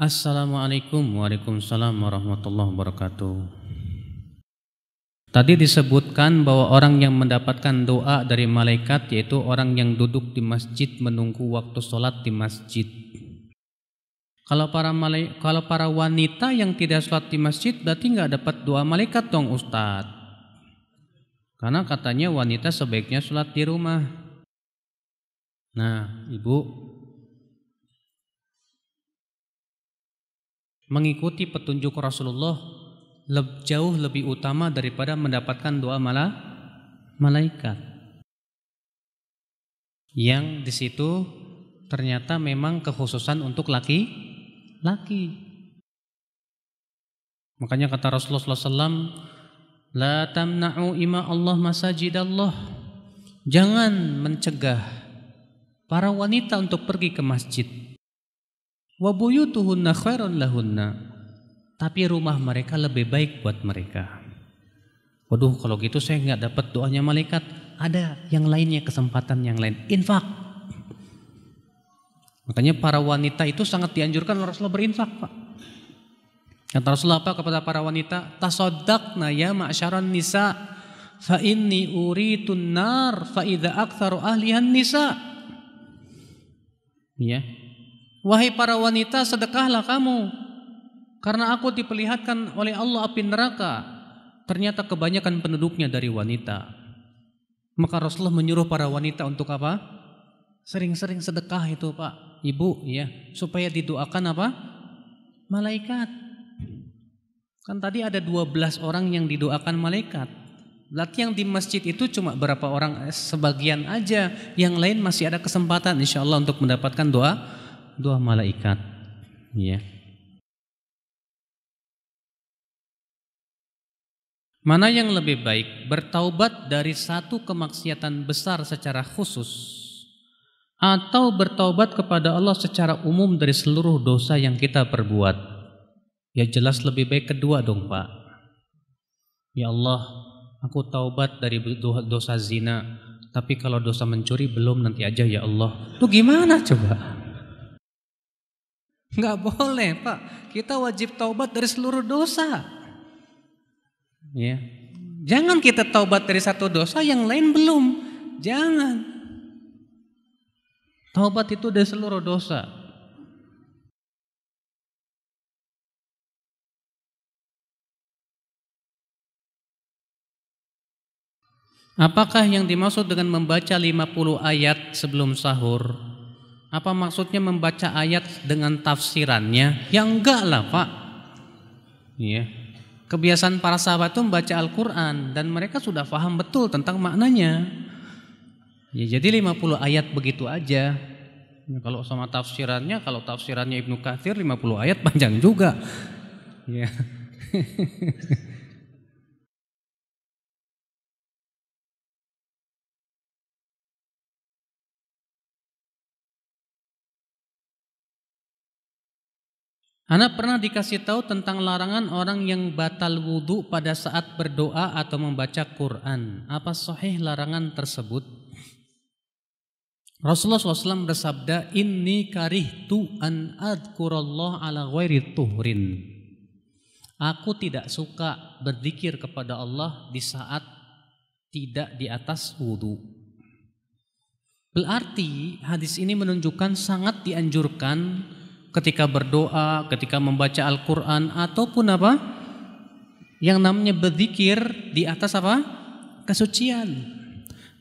Assalamualaikum Waalaikumsalam warahmatullahi wabarakatuh. Tadi disebutkan bahwa orang yang mendapatkan doa dari malaikat yaitu orang yang duduk di masjid menunggu waktu sholat di masjid. Kalau para wanita yang tidak sholat di masjid berarti nggak dapat doa malaikat dong Ustadz. Karena katanya wanita sebaiknya sholat di rumah. Nah, Ibu, mengikuti petunjuk Rasulullah jauh lebih utama daripada mendapatkan doa malaikat. Yang di situ ternyata memang kekhususan untuk laki-laki. Makanya kata Rasulullah SAW, la tamna'u ima Allah masajidallah. Jangan mencegah para wanita untuk pergi ke masjid. Wa buyutuhunna khairun lahunna. Tapi rumah mereka lebih baik buat mereka. Waduh, kalau gitu saya nggak dapat doanya malaikat. Ada yang lainnya, kesempatan yang lain. Infak. Makanya para wanita itu sangat dianjurkan oleh Rasulullah berinfak, Pak. Kata Rasulullah apa kepada para wanita? Tasaddaqna ya ma'syaran nisa, fa inni uritun nar fa idza aktsaru ahlihan nisa. Ya. Wahai para wanita, sedekahlah kamu, karena aku diperlihatkan oleh Allah api neraka. Ternyata kebanyakan penduduknya dari wanita. Maka Rasulullah menyuruh para wanita untuk apa? Sering-sering sedekah itu, Pak, Ibu, ya, supaya didoakan apa? Malaikat. Kan tadi ada 12 orang yang didoakan malaikat. Berarti yang di masjid itu cuma berapa orang? Sebagian aja. Yang lain masih ada kesempatan insya Allah untuk mendapatkan doa malaikat, ya. Mana yang lebih baik, bertaubat dari satu kemaksiatan besar secara khusus atau bertaubat kepada Allah secara umum dari seluruh dosa yang kita perbuat? Ya jelas lebih baik kedua dong, Pak. Ya Allah, aku taubat dari dosa zina, tapi kalau dosa mencuri belum, nanti aja ya Allah. Tuh gimana coba? Nggak boleh, Pak. Kita wajib taubat dari seluruh dosa. Ya. Jangan kita taubat dari satu dosa, yang lain belum. Jangan. Taubat itu dari seluruh dosa. Apakah yang dimaksud dengan membaca 50 ayat sebelum sahur? Apa maksudnya membaca ayat dengan tafsirannya? Ya enggak lah, Pak. Ya. Kebiasaan para sahabat itu membaca Al-Quran dan mereka sudah paham betul tentang maknanya. Ya, jadi 50 ayat begitu aja. Ya, kalau sama tafsirannya, kalau tafsirannya Ibnu Katsir 50 ayat panjang juga. Ya. Ana pernah dikasih tahu tentang larangan orang yang batal wudhu pada saat berdoa atau membaca Quran. Apa sahih larangan tersebut? Rasulullah SAW bersabda, Inni karihtu an adkurallah ala ghairi tuhrin. Aku tidak suka berzikir kepada Allah di saat tidak di atas wudhu. Berarti hadis ini menunjukkan sangat dianjurkan ketika berdoa, ketika membaca Al-Quran ataupun apa? Yang namanya berzikir di atas apa? Kesucian.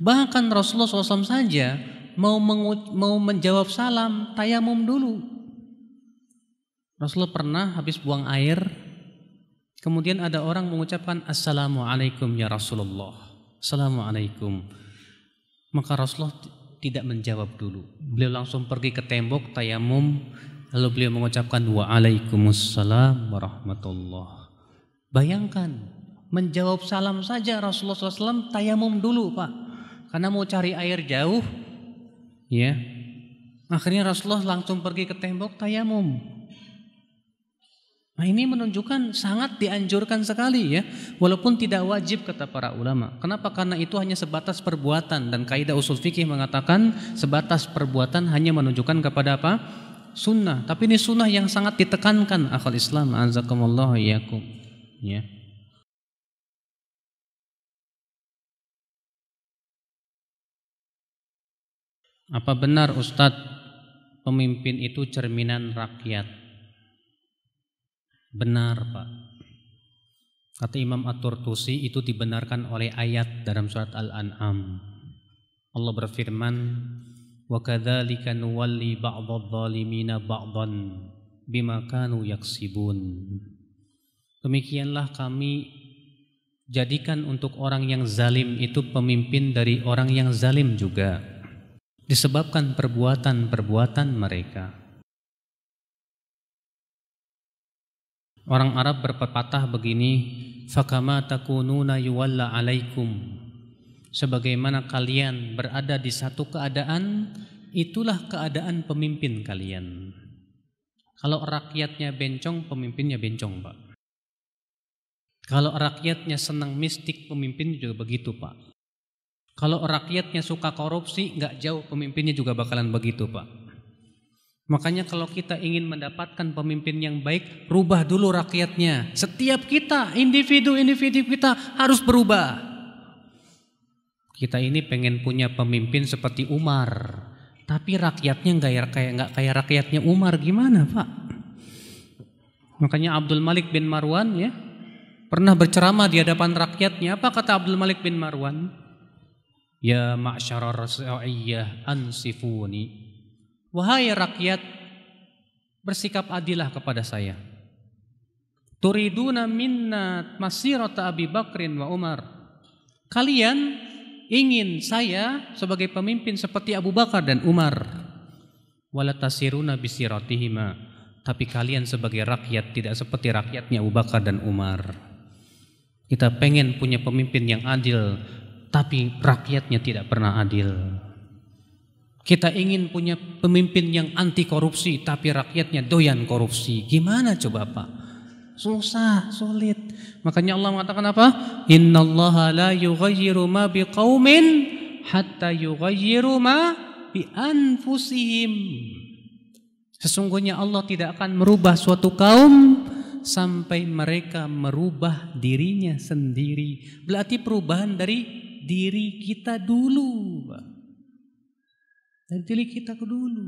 Bahkan Rasulullah SAW saja mau menjawab salam tayamum dulu. Rasulullah pernah habis buang air, kemudian ada orang mengucapkan Assalamualaikum ya Rasulullah. Assalamualaikum. Maka Rasulullah tidak menjawab dulu. Beliau langsung pergi ke tembok tayamum. Lalu beliau mengucapkan Waalaikumsalam warahmatullah. Bayangkan, menjawab salam saja Rasulullah SAW tayamum dulu, Pak. Karena mau cari air jauh, ya. Akhirnya Rasulullah langsung pergi ke tembok tayamum. Nah, ini menunjukkan sangat dianjurkan sekali, ya. Walaupun tidak wajib kata para ulama. Kenapa? Karena itu hanya sebatas perbuatan, dan kaidah usul fikih mengatakan sebatas perbuatan hanya menunjukkan kepada apa? Sunnah, tapi ini sunnah yang sangat ditekankan akhwal Islam, azakumullah iyyakum. Ya. Apa benar Ustadz pemimpin itu cerminan rakyat? Benar, Pak. Kata Imam At-Turtusi, itu dibenarkan oleh ayat dalam surat Al-An'am. Allah berfirman, wa kadzalika nuwalli ba'dadh dhalimina ba'dhan bima kanu yaksibun. Demikianlah kami jadikan untuk orang yang zalim itu pemimpin dari orang yang zalim juga, disebabkan perbuatan-perbuatan mereka. Orang Arab berpepatah begini, fakama takununa yuwalla alaikum. Sebagaimana kalian berada di satu keadaan, itulah keadaan pemimpin kalian. Kalau rakyatnya bencong, pemimpinnya bencong, Pak. Kalau rakyatnya senang mistik, pemimpinnya juga begitu, Pak. Kalau rakyatnya suka korupsi, nggak jauh pemimpinnya juga bakalan begitu, Pak. Makanya kalau kita ingin mendapatkan pemimpin yang baik, rubah dulu rakyatnya. Setiap kita, individu-individu kita harus berubah. Kita ini pengen punya pemimpin seperti Umar, tapi rakyatnya nggak kayak rakyatnya Umar, gimana, Pak? Makanya Abdul Malik bin Marwan ya pernah berceramah di hadapan rakyatnya. Apa kata Abdul Malik bin Marwan? Ya ma'syarar ra'iyyah ansifuni. Wahai rakyat, bersikap adilah kepada saya. Turiduna minna masirata Abi Bakrin wa Umar. Kalian ingin saya sebagai pemimpin seperti Abu Bakar dan Umar. Wala tasiruna bisiratihima. Tapi kalian sebagai rakyat tidak seperti rakyatnya Abu Bakar dan Umar. Kita pengen punya pemimpin yang adil, tapi rakyatnya tidak pernah adil. Kita ingin punya pemimpin yang anti korupsi, tapi rakyatnya doyan korupsi. Gimana coba, Pak? Susah, sulit. Makanya Allah mengatakan apa? Innallaha la yughayyiru ma biqaumin hatta yughayyiru ma bi anfusihim. Sesungguhnya Allah tidak akan merubah suatu kaum sampai mereka merubah dirinya sendiri. Berarti perubahan dari diri kita dulu, Pak. Dari diri kita dulu.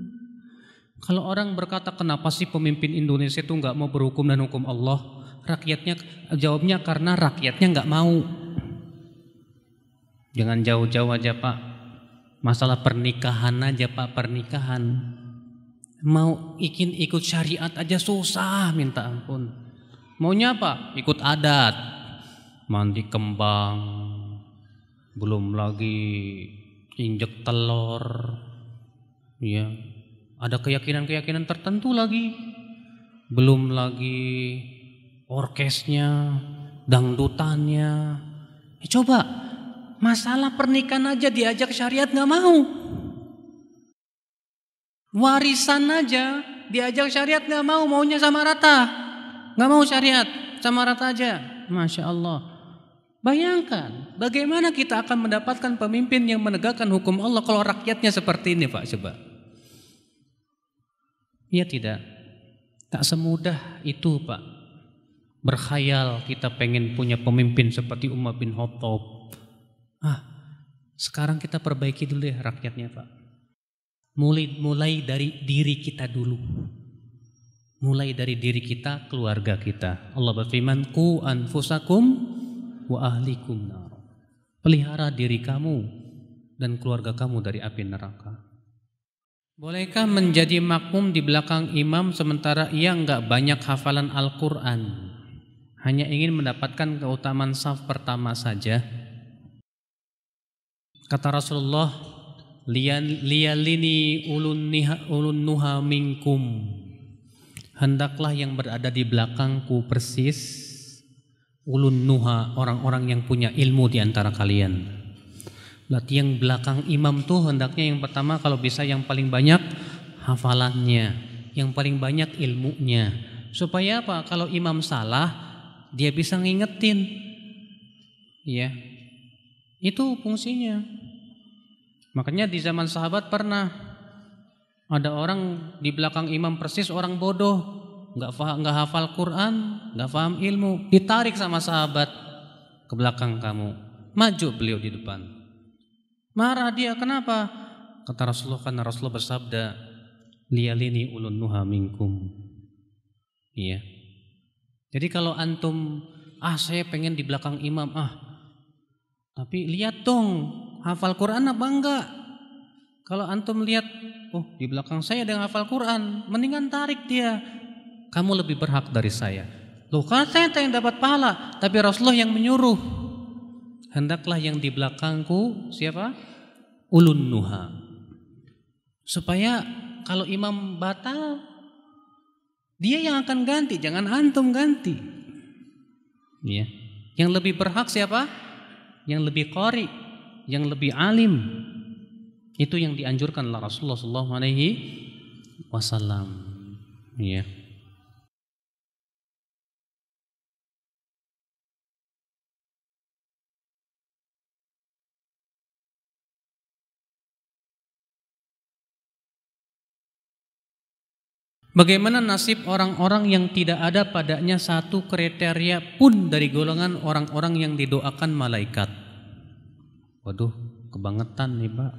Kalau orang berkata kenapa sih pemimpin Indonesia itu nggak mau berhukum dan hukum Allah, rakyatnya jawabnya karena rakyatnya nggak mau. Jangan jauh-jauh aja, Pak. Masalah pernikahan aja, Pak, pernikahan. Mau ikut syariat aja susah, minta ampun. Maunya apa? Ikut adat, mandi kembang, belum lagi injek telur, ya. Ada keyakinan-keyakinan tertentu lagi. Belum lagi orkesnya, dangdutannya. Coba masalah pernikahan aja diajak syariat gak mau. Warisan aja diajak syariat gak mau, maunya sama rata. Gak mau syariat, sama rata aja. Masya Allah. Bayangkan bagaimana kita akan mendapatkan pemimpin yang menegakkan hukum Allah kalau rakyatnya seperti ini, Pak, coba. Ya tidak, tak semudah itu, Pak. Berkhayal kita pengen punya pemimpin seperti Umar bin Khattab. Sekarang kita perbaiki dulu ya rakyatnya, Pak. Mulai dari diri kita dulu. Mulai dari diri kita, keluarga kita. Allah berfirman, "Qu anfusakum wa ahlikum nar." Pelihara diri kamu dan keluarga kamu dari api neraka. Bolehkah menjadi makmum di belakang imam sementara ia enggak banyak hafalan Al-Quran, hanya ingin mendapatkan keutamaan saf pertama saja? Kata Rasulullah, liyalini ulun nuha minkum. Hendaklah yang berada di belakangku persis ulun nuha, orang-orang yang punya ilmu di antara kalian. Berarti yang belakang imam tuh hendaknya yang pertama kalau bisa yang paling banyak hafalannya, yang paling banyak ilmunya. Supaya apa? Kalau imam salah, dia bisa ngingetin. Ya. Itu fungsinya. Makanya di zaman sahabat pernah Ada orang di belakang imam persis orang bodoh, nggak hafal Quran, nggak paham ilmu, ditarik sama sahabat ke belakang kamu, maju beliau di depan. Marah dia, kenapa? Kata Rasulullah, karena Rasulullah bersabda, liyalini ulun nuha minkum. Iya. Jadi kalau antum, saya pengen di belakang imam, tapi lihat dong, hafal Quran apa enggak? Kalau antum lihat, di belakang saya ada yang hafal Quran, mendingan tarik dia. Kamu lebih berhak dari saya. Loh, kan saya yang dapat pahala, tapi Rasulullah yang menyuruh. Hendaklah yang di belakangku siapa? Ulun nuha. Supaya kalau imam batal, dia yang akan ganti, jangan antum ganti. Ya. Yang lebih berhak siapa? Yang lebih qari, yang lebih alim. Itu yang dianjurkan oleh Rasulullah SAW. Ya. Bagaimana nasib orang-orang yang tidak ada padanya satu kriteria pun dari golongan orang-orang yang didoakan malaikat? Waduh, kebangetan nih Pak.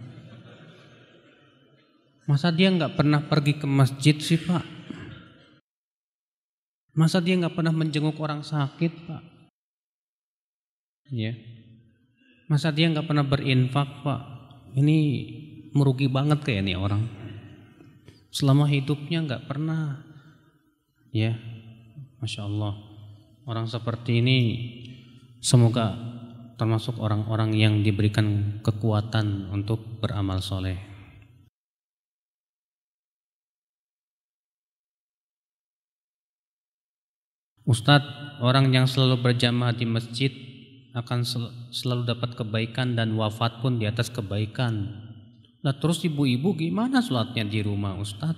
Masa dia nggak pernah pergi ke masjid sih Pak? Masa dia nggak pernah menjenguk orang sakit Pak? Ya. Masa dia nggak pernah berinfak Pak? Ini merugi banget kayak nih orang. Selama hidupnya nggak pernah, ya, Masya Allah. Orang seperti ini semoga termasuk orang-orang yang diberikan kekuatan untuk beramal soleh. Ustadz, orang yang selalu berjamaah di masjid akan selalu dapat kebaikan dan wafat pun di atas kebaikan. Nah terus ibu-ibu gimana sholatnya di rumah Ustadz?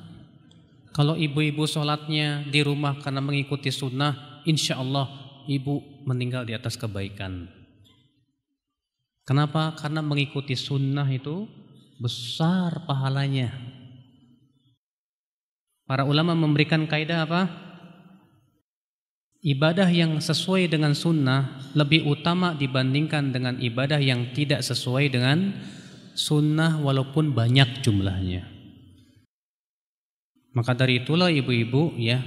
Kalau ibu-ibu sholatnya di rumah karena mengikuti sunnah, insya Allah ibu meninggal di atas kebaikan. Kenapa? Karena mengikuti sunnah itu besar pahalanya. Para ulama memberikan kaidah apa? Ibadah yang sesuai dengan sunnah lebih utama dibandingkan dengan ibadah yang tidak sesuai dengan sunnah walaupun banyak jumlahnya. Maka dari itulah ibu-ibu, ya,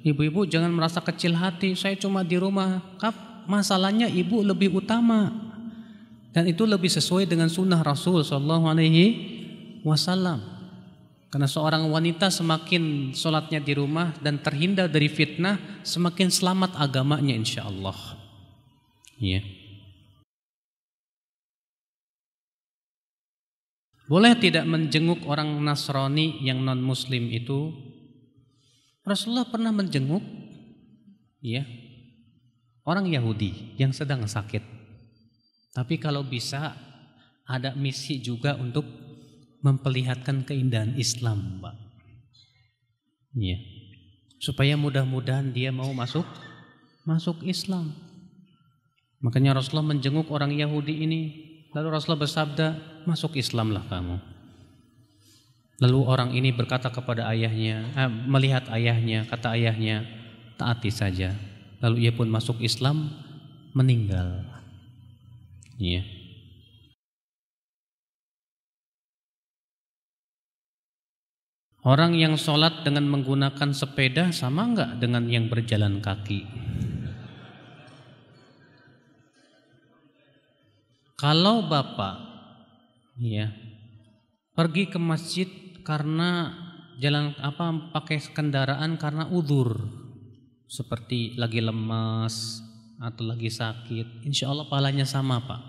ibu-ibu jangan merasa kecil hati. Saya cuma di rumah. Masalahnya ibu lebih utama dan itu lebih sesuai dengan sunnah Rasul SAW. Karena seorang wanita semakin sholatnya di rumah dan terhindar dari fitnah, semakin selamat agamanya insya Allah. Ya. Boleh tidak menjenguk orang Nasrani yang non-Muslim itu? Rasulullah pernah menjenguk, ya, orang Yahudi yang sedang sakit. Tapi kalau bisa ada misi juga untuk memperlihatkan keindahan Islam, Pak. Ya, supaya mudah-mudahan dia mau masuk Islam. Makanya Rasulullah menjenguk orang Yahudi ini. Lalu Rasulullah bersabda, masuk Islamlah kamu. Lalu orang ini berkata kepada ayahnya, melihat ayahnya, kata ayahnya, taati saja. Lalu ia pun masuk Islam, meninggal. Iya. Orang yang sholat dengan menggunakan sepeda sama enggak dengan yang berjalan kaki? Kalau bapak, ya, pergi ke masjid karena pakai kendaraan karena udzur, seperti lagi lemas atau lagi sakit, insya Allah pahalanya sama Pak.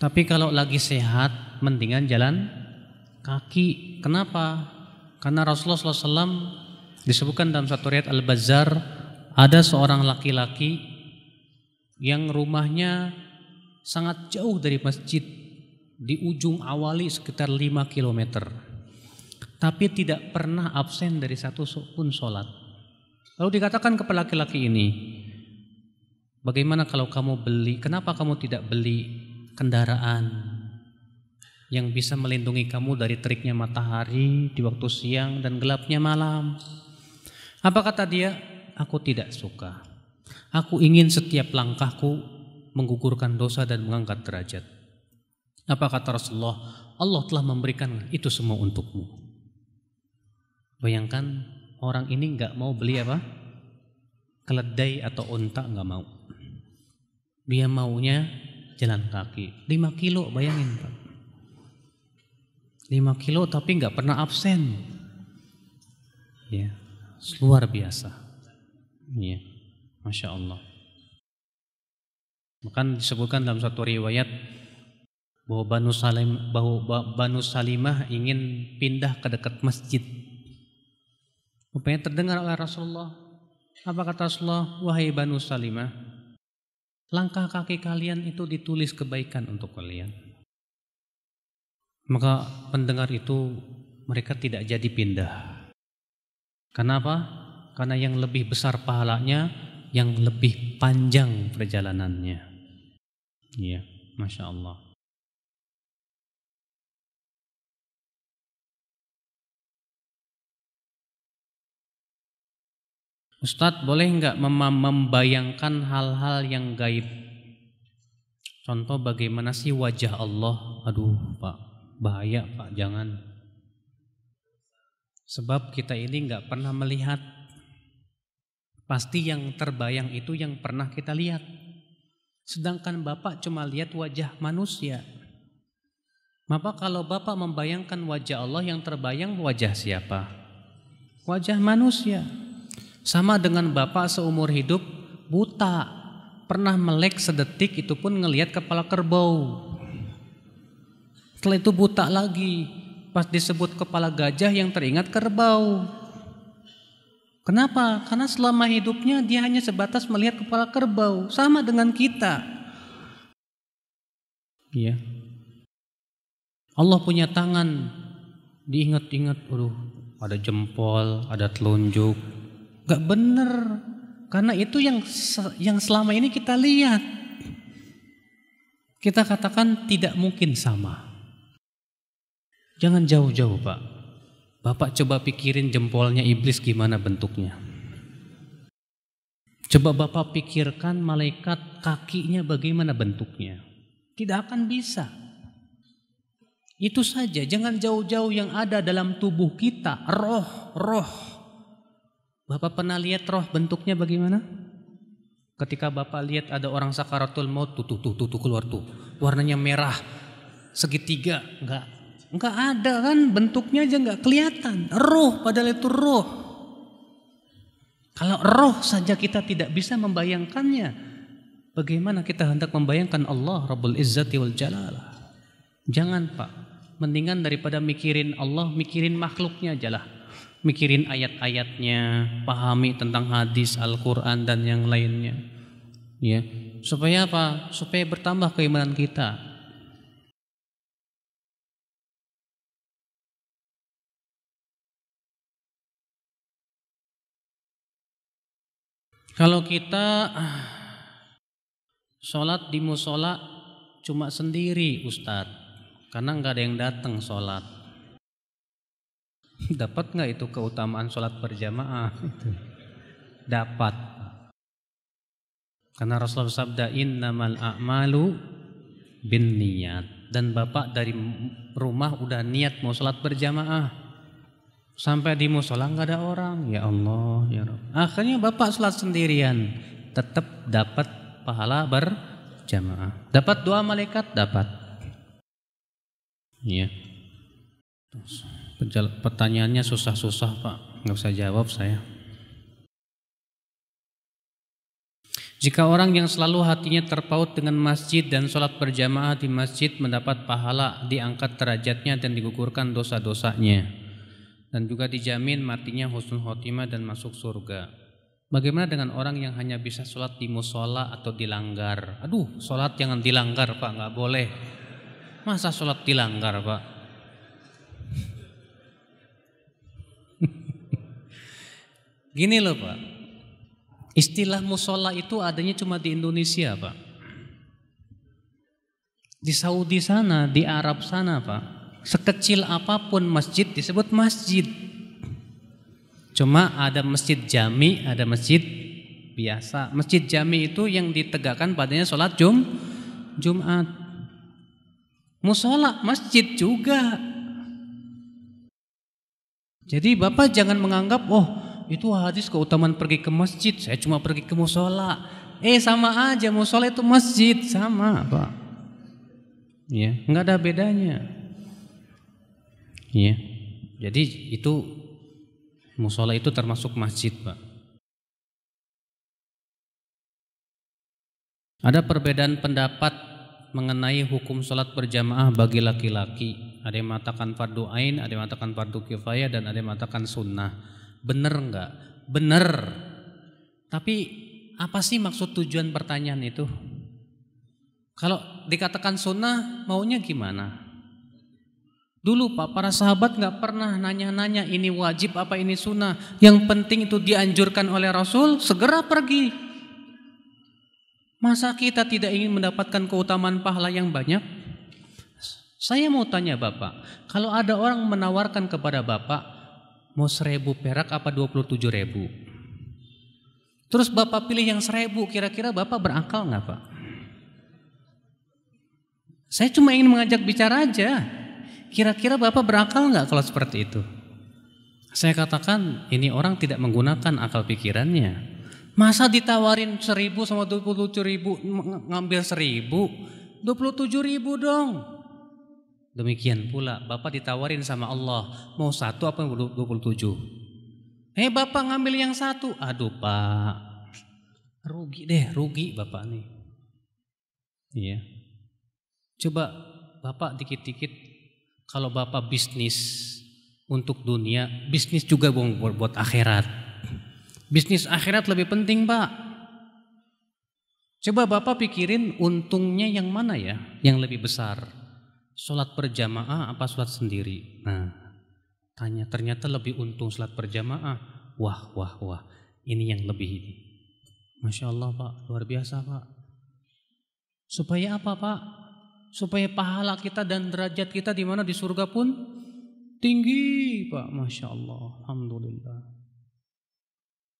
Tapi kalau lagi sehat, mendingan jalan kaki. Kenapa? Karena Rasulullah SAW disebutkan dalam satu riwayat Al-Bazzar, ada seorang laki-laki yang rumahnya sangat jauh dari masjid, di ujung awali sekitar 5 km, tapi tidak pernah absen dari satu pun sholat. Lalu dikatakan kepada laki-laki ini, bagaimana kalau kamu kenapa kamu tidak beli kendaraan? yang bisa melindungi kamu dari teriknya matahari di waktu siang dan gelapnya malam. Apa kata dia? Aku tidak suka. Aku ingin setiap langkahku menggugurkan dosa dan mengangkat derajat. Apa kata Rasulullah? Allah telah memberikan itu semua untukmu. Bayangkan orang ini gak mau beli apa? Keledai atau unta, gak mau. Dia maunya jalan kaki 5 kilo, bayangin Pak. 5 kilo tapi gak pernah absen. Ya, luar biasa. Ya, Masya Allah. Bahkan disebutkan dalam satu riwayat bahwa Banu Salimah ingin pindah ke dekat masjid. Rupanya terdengar oleh Rasulullah. Apa kata Rasulullah? Wahai Banu Salimah, langkah kaki kalian itu ditulis kebaikan untuk kalian. Maka pendengar itu mereka tidak jadi pindah. Kenapa? Karena yang lebih besar pahalanya, yang lebih panjang perjalanannya. Iya, Masya Allah. Ustadz, boleh nggak membayangkan hal-hal yang gaib? Contoh bagaimana sih wajah Allah? Aduh Pak, bahaya Pak, jangan. Sebab kita ini nggak pernah melihat. Pasti yang terbayang itu yang pernah kita lihat. Sedangkan Bapak cuma lihat wajah manusia. Maka kalau Bapak membayangkan wajah Allah, yang terbayang wajah siapa? Wajah manusia. Sama dengan Bapak seumur hidup buta, pernah melek sedetik itu pun ngelihat kepala kerbau. Setelah itu buta lagi, pas disebut kepala gajah yang teringat kerbau. Kenapa? Karena selama hidupnya dia hanya sebatas melihat kepala kerbau. Sama dengan kita. Iya. Allah punya tangan, diingat-ingat, aduh, ada jempol, ada telunjuk. Gak bener, karena itu yang selama ini kita lihat. Kita katakan tidak mungkin sama. Jangan jauh-jauh Pak. Bapak coba pikirin jempolnya iblis gimana bentuknya. Coba Bapak pikirkan malaikat kakinya bagaimana bentuknya. Tidak akan bisa. Itu saja, jangan jauh-jauh yang ada dalam tubuh kita, roh. Bapak pernah lihat roh bentuknya bagaimana? Ketika Bapak lihat ada orang sakaratul maut, tuh keluar tuh, warnanya merah, segitiga, enggak ada kan, bentuknya aja enggak kelihatan. Roh, padahal itu roh. Kalau roh saja kita tidak bisa membayangkannya, bagaimana kita hendak membayangkan Allah Rabbul Izzati wal Jalalah? Jangan Pak, mendingan daripada mikirin Allah, mikirin makhluknya aja lah. Mikirin ayat-ayatnya, pahami tentang hadis, Al-Quran dan yang lainnya. Ya, supaya apa? Supaya bertambah keimanan kita. Kalau kita sholat di musola cuma sendiri Ustadz, karena nggak ada yang datang sholat. Dapat nggak itu keutamaan sholat berjamaah? Dapat. Karena Rasulullah sabda innamal a'malu binniyat. Dan Bapak dari rumah udah niat mau sholat berjamaah. Sampai di musola nggak ada orang. Ya Allah, ya Rabb. Akhirnya Bapak sholat sendirian. Tetap dapat pahala berjamaah. Dapat doa malaikat? Dapat. Iya. Pertanyaannya susah-susah Pak, nggak usah jawab saya. Jika orang yang selalu hatinya terpaut dengan masjid dan sholat berjamaah di masjid mendapat pahala, diangkat derajatnya dan digugurkan dosa-dosanya, dan juga dijamin matinya husnul khotimah dan masuk surga. Bagaimana dengan orang yang hanya bisa sholat di musola atau dilanggar? Aduh, sholat jangan dilanggar Pak, nggak boleh. Masa sholat dilanggar Pak? Gini loh Pak, istilah musola itu adanya cuma di Indonesia Pak. Di Saudi sana, di Arab sana Pak, sekecil apapun masjid disebut masjid. Cuma ada masjid jami, ada masjid biasa. Masjid jami itu yang ditegakkan padanya sholat Jumat. Musola masjid juga. Jadi Bapak jangan menganggap, oh itu hadis keutamaan pergi ke masjid, saya cuma pergi ke musola. Sama aja, musola itu masjid, sama Pak. Ya, nggak ada bedanya. Ya, jadi itu musola itu termasuk masjid, Pak. Ada perbedaan pendapat mengenai hukum sholat berjamaah bagi laki-laki. Ada yang mengatakan fardu ain, ada yang mengatakan fardu kifayah, dan ada yang mengatakan sunnah. Bener nggak? Bener. Tapi apa sih maksud tujuan pertanyaan itu? Kalau dikatakan sunnah, maunya gimana? Dulu Pak, para sahabat nggak pernah nanya-nanya ini wajib apa ini sunnah. Yang penting itu dianjurkan oleh Rasul, segera pergi. Masa kita tidak ingin mendapatkan keutamaan pahala yang banyak? Saya mau tanya Bapak, kalau ada orang menawarkan kepada Bapak, mau 1.000 perak apa 27.000? Terus Bapak pilih yang 1.000, kira-kira Bapak berakal nggak Pak? Saya cuma ingin mengajak bicara aja. Kira-kira Bapak berakal nggak kalau seperti itu? Saya katakan ini orang tidak menggunakan akal pikirannya. Masa ditawarin 1.000 sama 27.000, ngambil 1.000, 27.000 dong. Demikian pula Bapak ditawarin sama Allah, mau 1 apa 27? Bapak ngambil yang 1. Aduh Pak, rugi Bapak nih. Iya. Coba Bapak dikit-dikit, kalau Bapak bisnis untuk dunia, bisnis juga buat akhirat. Bisnis akhirat lebih penting Pak. Coba Bapak pikirin untungnya yang mana ya, yang lebih besar. Sholat berjamaah apa sholat sendiri? Nah, tanya, ternyata lebih untung sholat berjamaah. Wah, ini yang lebih ini. Masya Allah Pak, luar biasa Pak. Supaya apa Pak? Supaya pahala kita dan derajat kita di mana di surga pun tinggi Pak. Masya Allah, alhamdulillah.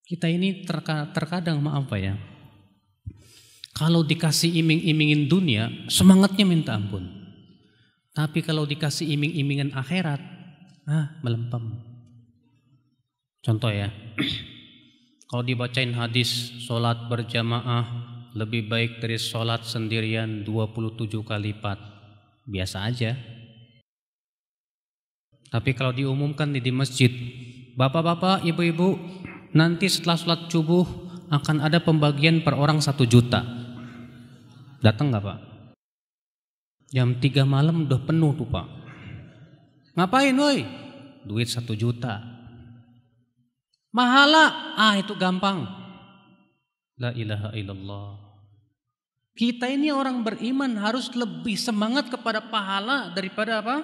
Kita ini terkadang maaf Pak ya, kalau dikasih iming-imingin dunia semangatnya minta ampun, tapi kalau dikasih iming-imingan akhirat melempem. Contoh ya, kalau dibacain hadis sholat berjamaah lebih baik dari sholat sendirian 27 kali lipat, biasa aja. Tapi kalau diumumkan di masjid, bapak-bapak, ibu-ibu, nanti setelah sholat subuh akan ada pembagian per orang 1 juta. Datang nggak Pak? Jam 3 malam udah penuh tuh Pak. Ngapain woi? Duit 1 juta. Mahala, itu gampang. La ilaha illallah. Kita ini orang beriman harus lebih semangat kepada pahala daripada apa?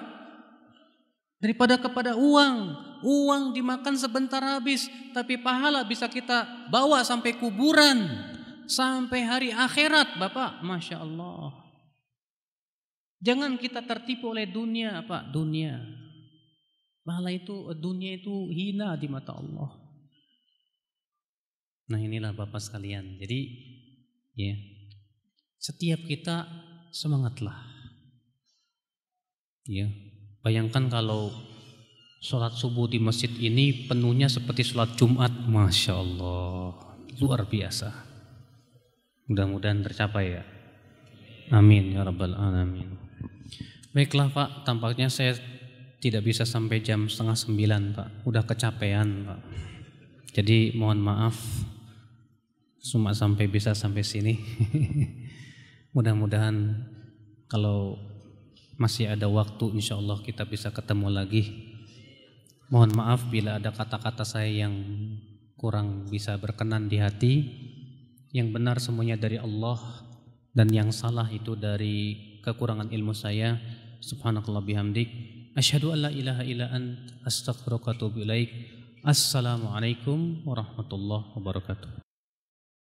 Daripada kepada uang. Uang dimakan sebentar habis, tapi pahala bisa kita bawa sampai kuburan, sampai hari akhirat Bapak. Masya Allah. Jangan kita tertipu oleh dunia Pak. Dunia, pahala itu, dunia itu hina di mata Allah. Nah inilah Bapak sekalian. Jadi ya, setiap kita semangatlah. Ya, bayangkan kalau sholat subuh di masjid ini penuhnya seperti sholat Jumat. Masya Allah, luar biasa. Mudah-mudahan tercapai ya. Amin ya rabbal alamin. Baiklah Pak, tampaknya saya tidak bisa sampai jam 8:30 Pak. Udah kecapean Pak. Jadi mohon maaf, cuma bisa sampai sini. Mudah-mudahan kalau masih ada waktu, insya Allah kita bisa ketemu lagi. Mohon maaf bila ada kata-kata saya yang kurang bisa berkenan di hati. Yang benar semuanya dari Allah, dan yang salah itu dari kekurangan ilmu saya. Subhanakallah bihamdik, asyhadu an la ilaha illa ant, astaghfiruka wa atubu ilaik. Assalamualaikum warahmatullahi wabarakatuh.